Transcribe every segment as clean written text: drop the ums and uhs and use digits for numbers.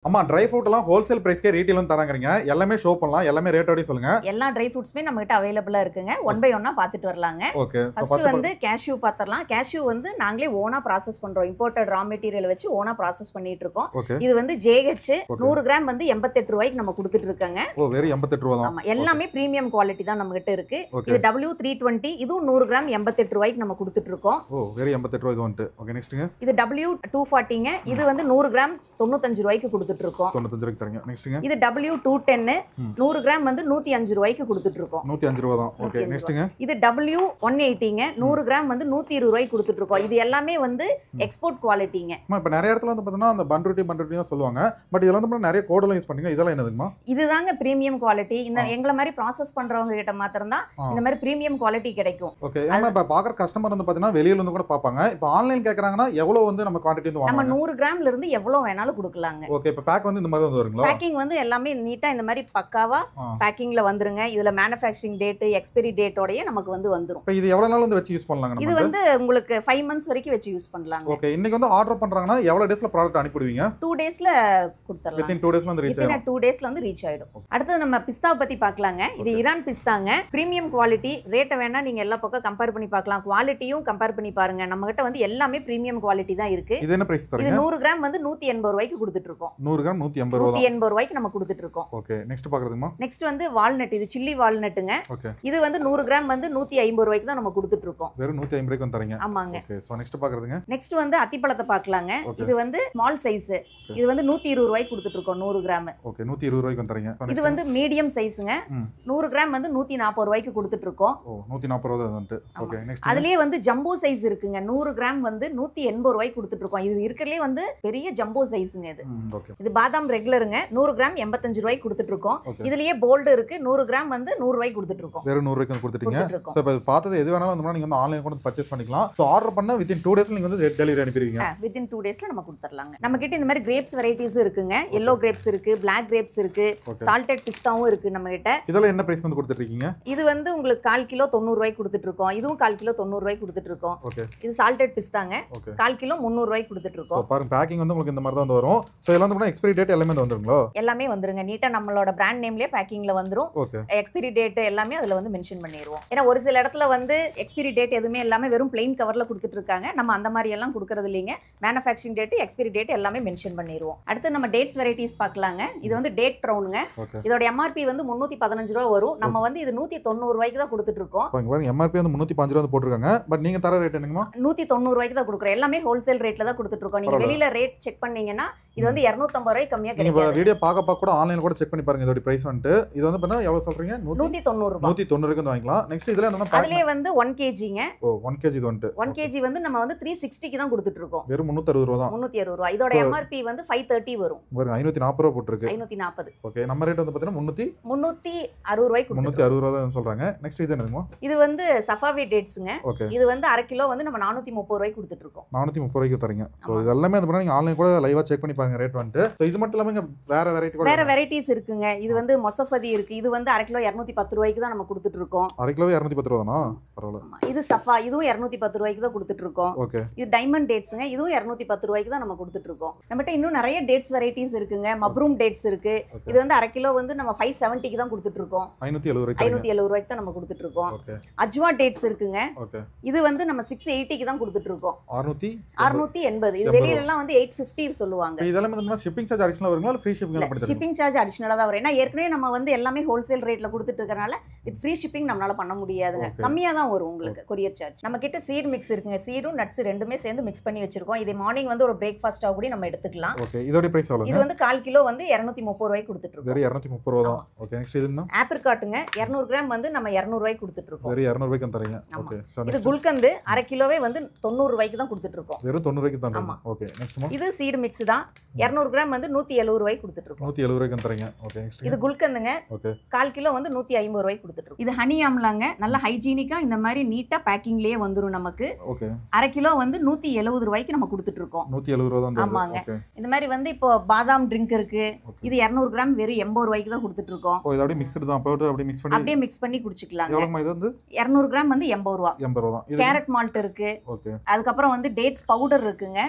அம்மா dry fruit எல்லாம் wholesale பிரைஸ்க்கே ரீட்டெயிலும் தராங்கறீங்க. எல்லாமே ஷோ பண்ணலாம். எல்லாமே ரேட்டோட சொல்லுங்க. எல்லா ட்ரை ஃப்ரூட்ஸ்மே நம்மகிட்ட அவைலபிளா இருக்குங்க. ஒன் பை ஒன்னா பார்த்துட்டு வரலாங்க. ஓகே. ஃபர்ஸ்ட் வந்து கேஷ்யூ பார்த்தறலாம். கேஷ்யூ வந்து நாங்களே ஓனா ப்ராசஸ் பண்றோம். இம்போர்ட்டட் ரா மெட்டீரியல் வச்சு ஓனா ப்ராசஸ் பண்ணிட்டு இருக்கோம். இது வந்து JH 100 கிராம் வந்து 88 ரூபாய்க்கு நம்ம கொடுத்துட்டு இருக்கங்க. ஓ வெறும் 88 ரூபாய் தான். ஆமா எல்லாமே பிரீமியம் குவாலிட்டி தான் நம்மகிட்ட இருக்கு. இது W320 இதுவும் 100 கிராம் 88 ரூபாய்க்கு நம்ம கொடுத்துட்டு இருக்கோம். ஓ வெறும் 88 ரூபாய் இது வந்து. ஓகே நெக்ஸ்ட்ங்க. இது W240ங்க. இது வந்து 100 கிராம் 95 ரூபாய்க்கு கொடுத்துட்டு இருக்கோம். 95 ரூபாய்க்கு தரீங்க. நெக்ஸ்ட்ங்க. இது W210 100 கிராம் வந்து 105 ரூபாய்க்கு கொடுத்துட்டு இருக்கோம். 105 ரூபாய் தான். ஓகே நெக்ஸ்ட்ங்க. இது W180ங்க 100 கிராம் வந்து 120 ரூபாய்க்கு கொடுத்துட்டு இருக்கோம். இது எல்லாமே வந்து எக்ஸ்போர்ட் குவாலிட்டிங்க. இப்போ நிறைய இடத்துல வந்து பார்த்தீங்கன்னா அந்த பன்ருட்டி தான் சொல்லுவாங்க. பட் இதெல்லாம் வந்து நிறைய கோடெல்லாம் யூஸ் பண்ணீங்க. இதெல்லாம் என்னதுமா? இதுதாங்க பிரீமியம் குவாலிட்டி. இந்த எங்கள மாதிரி ப்ராசஸ் பண்றவங்க கிட்ட மாத்திரம் தான் இந்த மாதிரி பிரீமியம் குவாலிட்டி கிடைக்கும். ஓகே. ஏன்னா இப்ப பாக்குற கஸ்டமர் வந்து பாத்தீங்கன்னா வெளியில இருந்து கூட பாப்பாங்க. இப்போ ஆன்லைன் கேக்குறாங்கன்னா எவ்வளவு வந்து நம்ம குவாண்டிட்டி வந்து நம்ம 100 கிராம்ல இருந்து எவ்வளவு வேணாலும் கொடுக்கலாங்க. ஓகே. இப்போ பேக் வந்து இந்த மாதிரி வந்து வருங்களா? பேக்கிங் வந்து எல்லாமே நீட்டா இந்த மாதிரி பக்காவா பேக்கிங்ல வந்துருங்க. இதுல manufacturing டேட் எக்ஸ்பைரி டேட்டோடயே நமக்கு வந்து வந்துரும். இப்போ இது எவ்வளவு நாள் வந்து வச்சு யூஸ் பண்ணலாங்க நம்ம? இது வந்து உங்களுக்கு 5 months வரைக்கும் வச்சு யூஸ் பண்ணலாங்க. ஓகே. இன்னைக்கு வந்து ஆர்டர் பண்றாங்கன்னா எவ்வளவு டேஸ்ல ப்ராடக்ட் அனுப்பிடுவீங்க? 2 டேஸ்ல கொடுத்துறலாம். வித்தின் 2 டேஸ்ல வந்து ரீச் ஆயிடும். 2 டேஸ்ல வந்து ரீச் ஆயிடும். அடுத்து நம்ம பிஸ்தாவை பத்தி பார்க்கலாங்க. இது ஈரான் பிஸ்தாங்க. Premium quality. ரேட்டை வேணா நீங்க எல்லா பக்கம் கம்பேர் பண்ணி பார்க்கலாம். குவாலிட்டியும் கம்பேர் பண்ணி பாருங்க. நம்ம கிட்ட வந்து எல்லாமே பிரீமியம் குவாலிட்டி தான் இருக்கு. இது என்ன பிரைஸ் தரீங்க? இது 100 கிராம் வந்து 180 ரூபாய்க்கு கொடுத்துட்டு இருக்கோம். 100 கிராம் 180 ரூபாய். 180 ரூபாய்க்கு நம்ம கொடுத்துட்டு இருக்கோம். ஓகே. நெக்ஸ்ட் பாக்குறதுமா? நெக்ஸ்ட் வந்து வால்நட். இது சில்லி வால்நட்டுங்க. ஓகே. இது வந்து 100 கிராம் வந்து 150 ரூபாய்க்கு தான் நம்ம கொடுத்துட்டு இருக்கோம். வெறும் 150 ரூபாய்க்கு வந்து தரீங்க. ஆமாங்க. ஓகே. சோ நெக்ஸ்ட் பாக்குறதுங்க. நெக்ஸ்ட் வந்து அத்திப்பழத்தை பார்க்கலாங்க. இது வந்து ஸ்மால் சைஸ். இது வந்து 120 ரூபாய்க்கு கொடுத்துட்டு இருக்கோம் 100 கிராம். ஓகே. 120 ரூபாய்க்கு வந்து தரீங்க. இது வந்து மீடியம் சைஸ்ங்க. 100 கிராம் வந்து 140 ரூபாய்க்கு கொடுத்துட்டு இருக்கோம். ஓ 140 ரூபாய் வந்து. ஓகே. நெக்ஸ்ட் அதுலயே வந்து ஜம்போ சைஸ் இருக்குங்க. 100 கிராம் வந்து 180 ரூபாய்க்கு கொடுத்துட்டு இருக்கோம். இது இருக்கறதுலயே வந்து பெரிய ஜம்போ சைஸ்ங்க இது. ஓகே. இது பாதாம் ரெகுலருங்க. 100 கிராம் 85 ரூபாய்க்கு கொடுத்துட்டு இருக்கோம். இதுலயே போல்ட் இருக்கு. 100 கிராம் வந்து 100 ரூபாய்க்கு கொடுத்துட்டு இருக்கோம். வெறும் 100 ரூபாய்க்கு கொடுத்துட்டீங்க. சோ இப்போ பார்த்தது எது வேணாலும் வந்து நீங்க வந்து ஆன்லைன் கூட பர்ச்சேஸ் பண்ணிக்கலாம். சோ ஆர்டர் பண்ணா வித்தின் 2 டேஸ்ல நீங்க வந்து டெலிவரி அனுப்பிடுவீங்க. வித்தின் 2 டேஸ்ல நம்ம கொடுத்துறலாங்க. நம்ம கிட்ட இந்த மாதிரி கிரேப்ஸ் வெரைட்டிஸ் இருக்குங்க. yellow grapes இருக்கு, black grapes இருக்கு, salted pistaவும் இருக்கு நம்ம கிட்ட. இதெல்லாம் என்ன பிரைஸ் வந்து கொடுத்துட்டு இருக்கீங்க? இது வந்து உங்களுக்கு 1/4 கிலோ 90 ரூபாய்க்கு கொடுத்துட்டு இருக்கோம். இதுவும் 1/4 கிலோ 90 ரூபாய்க்கு கொடுத்துட்டு இருக்கோம். ஓகே. இது salted pistaங்க. 1/4 கிலோ 300 ரூபாய்க்கு கொடுத்துட்டு இருக்கோம். சோ பாருங்க பேக்கிங் வந்து உங்களுக்கு இந்த மாதிரி தான் வந்து வரும். சோ இதெல்லாம் வந்து எக்ஸ்பைரி டேட் எல்லாமே வந்துருங்களா? எல்லாமே வந்துருங்க. நீட்டா நம்மளோட பிராண்ட் நேம்லயே பேக்கிங்ல வந்துரும். ஓகே. எக்ஸ்பைரி டேட் எல்லாமே அதுல வந்து மென்ஷன் பண்ணிடுவோம். ஏன்னா ஒரு சில இடத்துல வந்து எக்ஸ்பைரி டேட் எதுவுமே எல்லாமே வெறும் plain கவர்ல கொடுத்துட்டு இருக்காங்க. நம்ம அந்த மாதிரி எல்லாம் கொடுக்கறது இல்லைங்க. மேனுஃபேக்சரிங் டேட் எக்ஸ்பைரி டேட் எல்லாமே மென்ஷன் பண்ணிடுவோம். அடுத்து நம்ம டேட்ஸ் வெரைட்டிஸ் பார்க்கலாங்க. இது வந்து டேட் ப்ரௌனுங்க. இதோட MRP வந்து 315 ரூபாய் வரும். நம்ம வந்து இது 190 ரூபாய்க்கு தான் கொடுத்துட்டு இருக்கோம். பாருங்க MRP வந்து 305 ரூபாய் போட்டுருக்காங்க. பட் நீங்க தர ரேட் என்னங்கமா? 190 ரூபாய்க்கு தான் கொடுக்குறோம். எல்லாமே ஹோல்சேல் ரேட்ல தான் கொடுத்துட்டு இருக்கோம். நீங்க வெளியில ரேட் செக் பண்ணீங்கன்னா இது வந்து 250 ரூபாய் கம்மியா கிடைக்கும். நீங்க வீடியோ பார்க்க கூட ஆன்லைன்ல கூட செக் பண்ணி பாருங்க. இதோட பிரைஸ் வந்து இது வந்து பண்ணா எவ்வளவு சொல்றீங்க? 190 ரூபாய். 190 ரூபாய்க்கு வந்து வாங்கலாம். நெக்ஸ்ட் இதுல என்னன்னா அதுலயே வந்து 1 kgங்க. ஓ 1 kg இது வந்து 1 kg வந்து நம்ம வந்து 360 க்கு தான் கொடுத்துட்டு இருக்கோம். வெறும் 360 ரூபாய் தான். 360 ரூபாய். இதோட MRP வந்து 530 வரும். வெறும் 540 ரூபாய் போட்டுருக்கு. 540. ஓகே. நம்ம ரேட் வந்து பாத்தீங்கன்னா 360 ரூபாய்க்கு கொடுத்துட்டு 360 ரூபாய் தான் சொல்றாங்க. நெக்ஸ்ட் இது என்னதுமா? இது வந்து சஃபாவி டேட்ஸ்ங்க. இது வந்து 1/2 கிலோ வந்து நம்ம 430 ரூபாய்க்கு கொடுத்துட்டு இருக்கோம். 430 ரூபாய்க்கு தரீங்க. சோ இது எல்லாமே வந்து பண்ணா நீங்க ஆன்லைன் கூட லைவா செக் பண்ணி பாருங்க ரேட் வந்து. சோ இது மட்டும் இல்லாம வேற வெரைட்டி கூட வேற வெரைட்டிஸ் இருக்குங்க. இது வந்து மொசஃபதி இருக்கு. இது வந்து 1/2 கிலோ 210 ரூபாய்க்கு தான் நம்ம கொடுத்துட்டு இருக்கோம். 1/2 கிலோ 210 ரூபாய் தானா? பரவாயில்லை. இது சஃபா. இதுவும் 210 ரூபாய்க்கு தான் கொடுத்துட்டு இருக்கோம். ஓகே. இது டைமண்ட் டேட்ஸ்ங்க. இதுவும் 210 ரூபாய்க்கு தான் நம்ம கொடுத்துட்டு இருக்கோம். நம்மகிட்ட இன்னும் நிறைய டேட்ஸ் வெரைட்டிஸ் இருக்குங்க. மப்ரூம் டேட்ஸ் இருக்கு. இது வந்து 1/2 கிலோ வந்து நம்ம 570 க்கு தான் கொடுத்துட்டு இருக்கோம். 570 ரூபாய்க்கு 570 ரூபாய்க்கு தான் நம்ம கொடுத்துட்டு இருக்கோம். ஓகே. அஜ்வா டேட்ஸ் இருக்குங்க. ஓகே. இது வந்து நம்ம 680 க்கு தான் கொடுத்துட்டு இருக்கோம். 680. இது வெளியில எல்லாம் வந்து 850 சொல்லுவாங்க. இதெல்லாம் வந்து ஷிப்பிங் சார்ஜ் அடிஷனலா வருங்களா இல்ல ஃப்ரீ ஷிப்பிங்ல பண்றீங்க? ஷிப்பிங் சார்ஜ் அடிஷனலா தான் வரும். ஏன்னா ஏற்கனவே நம்ம வந்து எல்லாமே ஹோல்சேல் ரேட்ல கொடுத்துட்டு இருக்கறனால இது ஃப்ரீ ஷிப்பிங் நம்மளால பண்ண முடியாதுங்க. கம்மியா தான் வரும் உங்களுக்கு கொரியர் சார்ஜ். நம்ம கிட்ட சீட் மிக்ஸ் இருக்குங்க. சீடும் நட்ஸ் ரெண்டுமே சேர்ந்து மிக்ஸ் பண்ணி வச்சிருக்கோம். இது மார்னிங் வந்து ஒரு பிரேக்ஃபாஸ்டா கூட நம்ம எடுத்துக்கலாம். ஓகே. இதோட பிரைஸ் எவ்வளவு? இது வந்து 1/4 கிலோ வந்து 230 ரூபாய்க்கு கொடுத்துட்டு இருக்கோம். வெறும் 230 ரூபாய் தான். ஓகே. நெக்ஸ்ட் இது என்ன? ஆப்ரிகாட்டுங்க. 200 கிராம் வந்து நம்ம 200 ரூபாய்க்கு கொடுத்துட்டு இருக்கோம். வெறும் 200 ரூபாய்க்கு தரீங்க. ஓகே. இது குல்கந்து 1/2 கிலோவே வந்து 90 ரூபாய்க்கு தான் கொடுத்துட்டு இருக்கோம். வெறும் 90 ரூபாய்க்கு தரீங்க. ஓகே. நெக்ஸ்ட் இது சீட் மிக்ஸ் தான். 200 கிராம் வந்து 170 ரூபாய்க்கு கொடுத்துட்டு இருக்கோம். 170 ரூபாய்க்கு தரீங்க. ஓகே. நெக்ஸ்ட் இது குல்கந்துங்க. ஓகே. 1/4 கிலோ வந்து 150 ரூபாய்க்கு கொடுத்துட்டு இருக்கோம். இது ஹனி ஆம்லாங்க. நல்ல ஹைஜீனிக்கா இந்த மாதிரி நீட்டா பேக்கிங்லயே வந்துரும் நமக்கு. ஓகே. 1/2 கிலோ வந்து 170 ரூபாய்க்கு நம்ம கொடுத்துட்டு இருக்கோம். 170 ரூபாய் தான். ஆமாங்க. இந்த மாதிரி வந்து இப்போ பாதாம் ட்ரிங்க் இருக்கு. இது 200 கிராம் வெறும் 80 ரூபாய்க்கு தான் கொடுத்துட்டு இருக்கோம். ஓ இது அப்படியே மிக்ஸ்டு தான். போட்டு அப்படியே மிக்ஸ் பண்ணி குடிச்சுக்கலாங்க. எவ்வளவு இது வந்து? 200 கிராம் வந்து 80 ரூபாய். 80 ரூபாய் தான். கேரட் மால்ட் இருக்கு. ஓகே. அதுக்கு அப்புறம் வந்து டேட்ஸ் பவுடர் இருக்குங்க.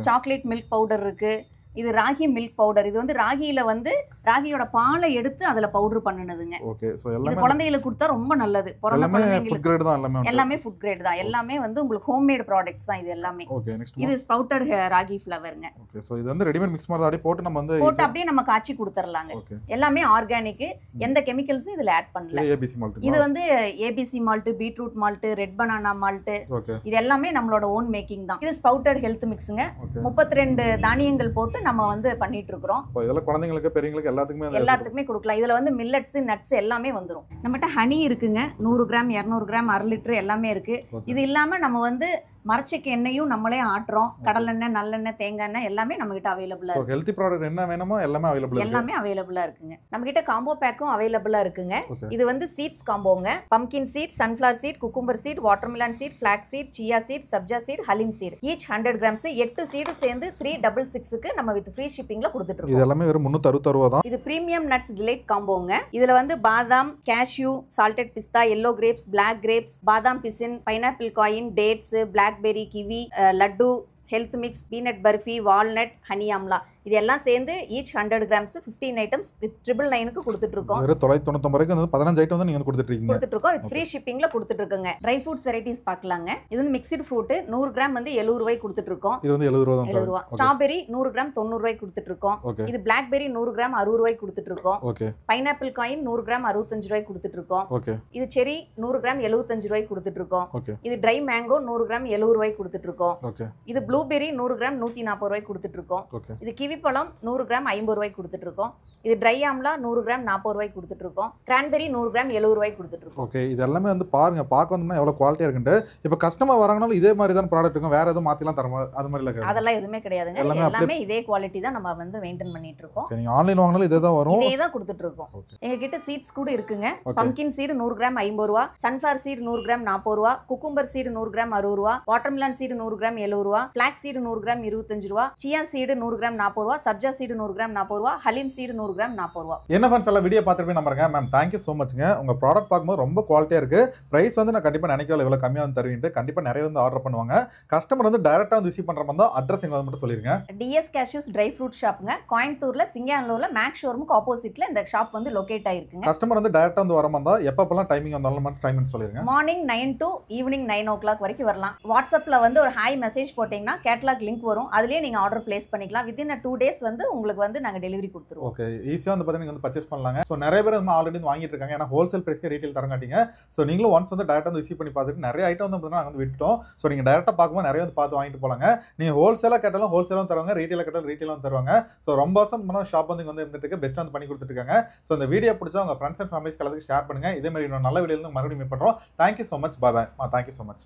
சாக்லேட் மில்க் பவுடர் இருக்கு. இது ராகி மில்க் பவுடர். இது வந்து ராகியில வந்து ராகியோட பாலை எடுத்து அதுல பவுடர் பண்ணுனதுங்க. ஓகே சோ இது எல்லாமே குழந்தைகளுக்கு கொடுத்தா ரொம்ப நல்லது. பிறந்த ஃபுட் குழந்தைகளுக்கு கிரேட் தான் எல்லாமே ஃபுட் கிரேட் தான். எல்லாமே வந்து உங்களுக்கு ஹோம்மேட் ப்ராடக்ட்ஸ் தான் இது எல்லாமே. ஓகே நெக்ஸ்ட் இது ஸ்பவுட்டட் ராகி ஃப்ளவர்ங்க. ஓகே சோ இது வந்து ரெடிமேட் மிக்ஸ் மாதிரி அப்படியே போட்டு நம்ம வந்து போட்டு அப்படியே நம்ம காய்ச்சி கொடுத்துறலாங்க. ஓகே எல்லாமே ஆர்கானிக், எந்த கெமிக்கல்ஸும் இதுல ஆட் பண்ணல. ஏபிசி மால்ட் இது வந்து ABC malt, beetroot malt, red banana malt, okay இது எல்லாமே நம்மளோட ஓன் மேக்கிங் தான். இது ஸ்பவுட்டட் ஹெல்த் மிக்ஸ்ங்க. ஓகே 32 தானியங்கள் போட்டு நம்ம வந்து பண்ணிட்டு இருக்கோம். இப்போ இதெல்லாம் குழந்தைகளுக்கு பெரியவங்களுக்கு எல்லாத்துக்குமே கொடுக்கலாம். இதுல வந்து மில்லட்ஸ், நட்ஸ் எல்லாமே வந்துரும். நம்மகிட்ட ஹனி இருக்குங்க. 100 கிராம், 200 கிராம், 1/2 லிட்டர் எல்லாமே இருக்கு. இது இல்லாம நம்ம வந்து மரச்செக்கு எண்ணெயும் நம்மளே ஆட்டுறோம். கடலெண்ணெய், நல்லெண்ணெய், தேங்காய் எண்ணெய் எல்லாமே நம்ம கிட்ட அவைலபிளா இருக்கு. ஹெல்தி ப்ராடக்ட் என்ன வேணுமோ எல்லாமே அவைலபிளா இருக்கு. எல்லாமே அவைலபிளா இருக்குங்க. நம்ம கிட்ட காம்போ பேக்கும் அவைலபிளா இருக்குங்க. இது வந்து சீட்ஸ் காம்போங்க. Pumpkin seed, sunflower seed, cucumber seed, watermelon seed, flax seed, chia seed, சப்ஜா சீட், ஹலிம் சீட். ஈச் 100 கிராம்ஸ் 8 சீட் சேர்ந்து 366க்கு நம்ம வித் ஃப்ரீ ஷிப்பிங்ல கொடுத்துட்டு இருக்கோம். இது எல்லாமே வெறும் 360 ரூபாய் தான். இது பிரீமியம் நட்ஸ் டிலைட் காம்போங்க. இதுல வந்து பாதாம், கேஷ்யூ, சால்டட் பிஸ்தா, yellow grapes, black grapes, பாதாம் பிசின், pineapple coin, dates, blackberry, kiwi, laddu, health mix, peanut barfi, walnut, honey amla, இதெல்லாம் சேர்ந்து ஈச் 100 கிராம்ஸ் 15 ஐட்டம்ஸ் வித் 999க்கு கொடுத்துட்டு இருக்கோம். வெறும் 999 வரைக்கும் வந்து 15 ஐட்டம் வந்து நீங்க கொடுத்துட்டு இருக்கோம். வித் ஃப்ரீ ஷிப்பிங்ல கொடுத்துட்டு இருக்கோங்க. ட்ரை ஃப்ரூட்ஸ் வெரைட்டிஸ் பார்க்கலாங்க. இது வந்து மிக்ஸ்டு ஃப்ரூட் 100 கிராம் வந்து 70 ரூபாய் கொடுத்துட்டு இருக்கோம். இது வந்து 70 ரூபாய் தான். 70 ரூபாய். ஸ்ட்ராபெரி 100 கிராம் 90 ரூபாய் கொடுத்துட்டு இருக்கோம். இது பிளாக்பெர்ரி 100 கிராம் 60 ரூபாய் கொடுத்துட்டு இருக்கோம். ஓகே பைனாப்பிள் காயின் 100 கிராம் 65 ரூபாய் கொடுத்துட்டு இருக்கோம். ஓகே இது செரி 100 கிராம் 75 ரூபாய் கொடுத்துட்டு இருக்கோம். ஓகே இது ட்ரை மேங்கோ 100 கிராம் 70 ரூபாய் கொடுத்துட்டு இருக்கோம். ஓகே இது ப்ளூபெர்ரி 100 கிராம் 140 ரூபாய் கொடுத்துட்டு இருக்கோம். ஓகே இது கிவி பழம் 100 கிராம் 50 ரூபாய் கொடுத்துட்டு இருக்கோம். இது ட்ரை ஆம்லா 100 கிராம் 40 ரூபாய் கொடுத்துட்டு இருக்கோம். கிரான்பெரி 100 கிராம் 70 ரூபாய் கொடுத்துட்டு இருக்கோம். ஓகே இது எல்லாமே வந்து பாருங்க, பார்க்க வந்தோம்னா எவ்வளவு குவாலிட்டியா இருக்குன்னு. இப்போ கஸ்டமர் வராங்கனாலும் இதே மாதிரி தான் ப்ராடக்ட் இருக்கும், வேற எதுவும் மாத்திலாம் தர அது மாதிரி இல்ல. அதெல்லாம் எதுவுமே கிடையாதுங்க. எல்லாமே இதே குவாலிட்டி தான் நம்ம வந்து மெயின்டைன் பண்ணிட்டு இருக்கோம். நீங்க ஆன்லைன் வாங்குனாலும் இதே தான் வரும். இதே தான் கொடுத்துட்டு இருக்கோம். எங்க கிட்ட சீட்ஸ் கூட இருக்குங்க. பம்கின் சீட் 100 கிராம் 50 ரூபாய், சன்ஃப்ளவர் சீட் 100 கிராம் 40 ரூபாய், குக்கும்பர் சீட் 100 கிராம் 60 ரூபாய், வாட்டர்மெலன் சீட் 100 கிராம் 70 ரூபாய், ஃபிளாக்ஸ் சீட் 100 கிராம் 25 ரூபாய், சியா சீட் 100 கிராம் 40 ரூபாய், சப்ஜா சீட் 100 கிராம் 40 ரூபாய், ஹலிம் சீட் 100 கிராம் 40 ரூபாய். என்ன ஃப்ரெண்ட்ஸ் எல்லாம் வீடியோ பார்த்துட்டு நம்புறேங்க. மேம் தேங்க்யூ ஸோ மச்ங்க. உங்க ப்ராடக்ட் பார்க்கும்போது ரொம்ப குவாலிட்டியா இருக்கு. பிரைஸ் வந்து நான் கண்டிப்பா நினைக்கல இவ்வளவு கம்மியா வந்து தருவீங்க. கண்டிப்பா நிறைய வந்து ஆர்டர் பண்ணுவாங்க. கஸ்டமர் வந்து டைரக்டா வந்து ரிசீவ் பண்ற மாதிரி தான். அட்ரஸ் எங்க வந்து மட்டும் சொல்லிருங்க. டிஎஸ் கேஷ்யூஸ் ட்ரை ஃப்ரூட் ஷாப்ங்க. கோயம்புத்தூர்ல சிங்கானூர்ல மேக்ஸ் ஷோரூமுக்கு ஆப்போசிட்ல இந்த ஷாப் வந்து லொகேட் ஆயிருக்குங்க. கஸ்டமர் வந்து டைரக்டா வந்து வர மாதிரி தான் எப்பப்பெல்லாம் டைமிங் வந்தாலும் மட்டும் டைமிங் சொல்லிருங்க. மார்னிங் 9 to ஈவினிங் 9 o'clock வரைக்கும் வரலாம். வாட்ஸ்அப்ல வந்து ஒரு ஹாய் மெசேஜ் போட்டீங்கன்னா கேட்டலாக் லிங்க் வரும். அதுலயே நீங்க ஆர்டர் பிளேஸ் பண்ணிக்கலாம். வித்தின் 2 days வந்து உங்களுக்கு வந்து நாங்க டெலிவரி கொடுத்துருவோம். ஓகே ஈஸியா வந்து பாத்தீங்கன்னா நீங்க வந்து பர்ச்சேஸ் பண்ணலாங்க. சோ நிறைய பேர் வந்து ஆல்ரெடி வாங்கிட்டு இருக்காங்க. ஏன்னா ஹோல்சேல் பிரைஸ்க்கு ரீட்டைல் தரங்காட்டிங்க. சோ நீங்களும் ஒன்ஸ் வந்து டைரக்டா வந்து ரிசீவ் பண்ணி பார்த்துட்டு நிறைய ஐட்டம் வந்து நாங்க வந்து விட்டோம். சோ நீங்க டைரக்டா பார்க்கும்போது நிறைய வந்து பார்த்து வாங்கிட்டு போலாங்க. நீங்க ஹோல்சேலா கேட்டாலும் ஹோல்சேலும் தருவாங்க, ரீட்டைலா கேட்டாலும் ரீட்டைலும் தருவாங்க. சோ ரொம்ப வருஷம் முன்னாடி ஷாப் வந்து இங்க வந்து இருந்துட்டு இருக்கு. பெஸ்ட் வந்து பண்ணி கொடுத்துட்டு இருக்காங்க. சோ இந்த வீடியோ பிடிச்சா உங்க ஃப்ரெண்ட்ஸ் அண்ட் ஃபேமிலிஸ்க்கு எல்லாத்துக்கும் ஷேர் பண்ணுங்க. இதே மாதிரி இன்னும் நல்ல வீடியோல மறுபடியும் மீட் பண்றோம். Thank you so much. Bye bye. Thank you so much.